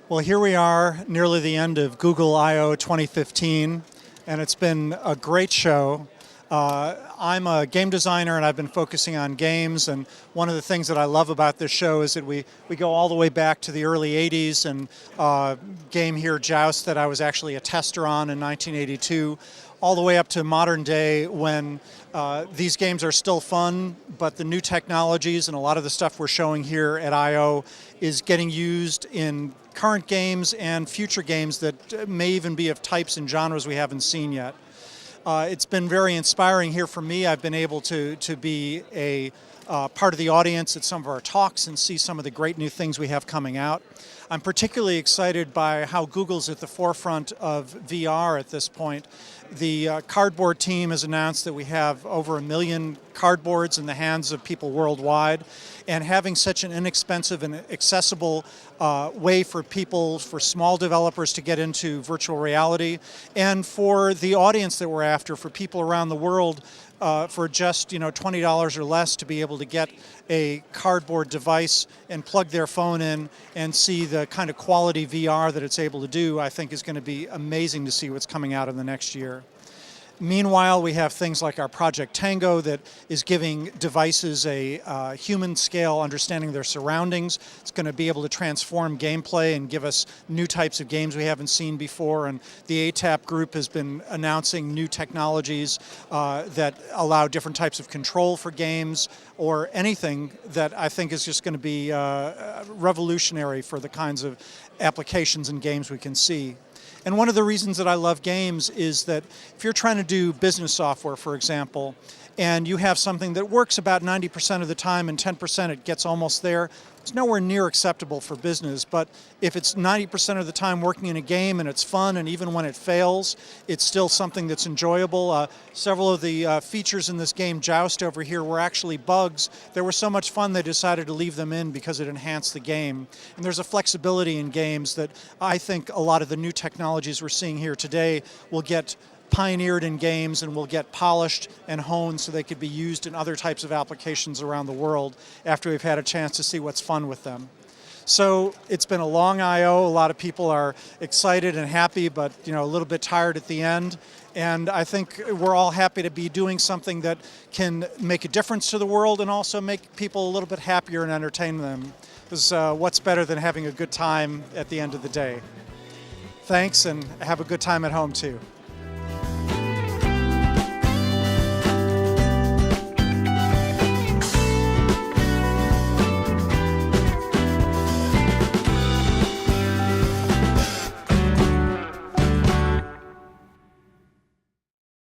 Well, here we are, nearly the end of Google I/O 2015, and it's been a great show. I'm a game designer, and I've been focusing on games, and one of the things that I love about this show is that we go all the way back to the early 80s, and game here, Joust, that I was actually a tester on in 1982, all the way up to modern day when these games are still fun, but the new technologies and a lot of the stuff we're showing here at I/O is getting used in current games and future games that may even be of types and genres we haven't seen yet. It's been very inspiring here for me. I've been able to be a part of the audience at some of our talks and see some of the great new things we have coming out. I'm particularly excited by how Google's at the forefront of VR at this point. The cardboard team has announced that we have over 1 million cardboards in the hands of people worldwide, and having such an inexpensive and accessible way for people, for small developers to get into virtual reality, and for the audience that we're after, for people around the world, for just $20 or less to be able to get a cardboard device and plug their phone in and see the kind of quality VR that it's able to do, I think is going to be amazing to see what's coming out in the next year. Meanwhile, we have things like our project Tango that is giving devices a human-scale understanding of their surroundings. It's going to be able to transform gameplay and give us new types of games we haven't seen before. And the Atap group has been announcing new technologies that allow different types of control for games, or anything that I think is just going to be revolutionary for the kinds of applications and games we can see. And one of the reasons that I love games is that if you're trying to do business software, for example, and you have something that works about 90% of the time and 10% it gets almost there, it's nowhere near acceptable for business. But if it's 90% of the time working in a game and it's fun, and even when it fails, it's still something that's enjoyable. Several of the features in this game, Joust over here, were actually bugs. They were so much fun they decided to leave them in because it enhanced the game. And there's a flexibility in games that I think a lot of the new technologies we're seeing here today will get pioneered in games and will get polished and honed so they could be used in other types of applications around the world after we've had a chance to see what's fun with them. So it's been a long I/O. A lot of people are excited and happy, but a little bit tired at the end. And I think we're all happy to be doing something that can make a difference to the world and also make people a little bit happier and entertain them. Because what's better than having a good time at the end of the day? Thanks, and have a good time at home too.